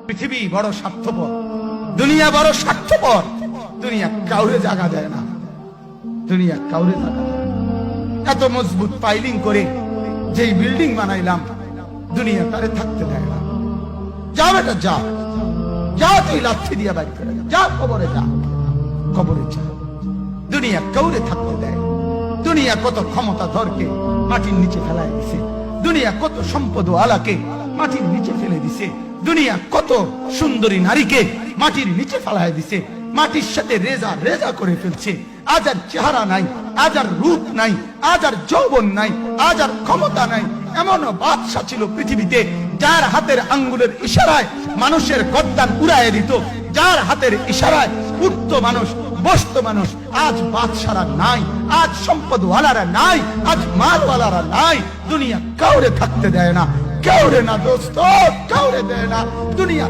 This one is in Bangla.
পৃথিবী বড় স্বার্থপর, দুনিয়া বড় স্বার্থপর। দুনিয়া কাউরে জায়গা দেয় না, দুনিয়া কাউরে জায়গা দেয় না। এত মজবুত পাইলিং করে যেই বিল্ডিং বানাইলাম, দুনিয়া তারে থাকতে দেয় না। যা বেটা যা, যা তুই লাথি দিয়া বাড়ি করে যা, কবরে যা, কবরে যা। দুনিয়া কাউরে থাকতে দেয়। দুনিয়া কত ক্ষমতা ধরকে মাটির নিচে ফেলায় দিছে, দুনিয়া কত সম্পদ আলাকে মাটির নিচে ফেলে দিছে, দুনিয়া কত সুন্দরী নারীকে মাটির নিচে ফেলায় দিছে, মাটির সাথে রেজা রেজা করে ফেলছে। আজ আর চেহারা নাই, আজ আর রূপ নাই, আজ আর যৌবন নাই, আজ আর ক্ষমতা নাই। এমন বাদশা ছিল পৃথিবীতে যার হাতের আঙ্গুলের ইশারায় মানুষের গর্দান উড়াইয়ে দিত, যার হাতের ইশারায় উঠত মানুষ, বসত মানুষ। আজ বাদশারা নাই, আজ সম্পদওয়ালারা নাই, আজ মালওয়ালারা নাই। দুনিয়া কাউরে থাকতে দেয় না, কাউরে না দোস্ত, কাউরে দেয় না। দুনিয়া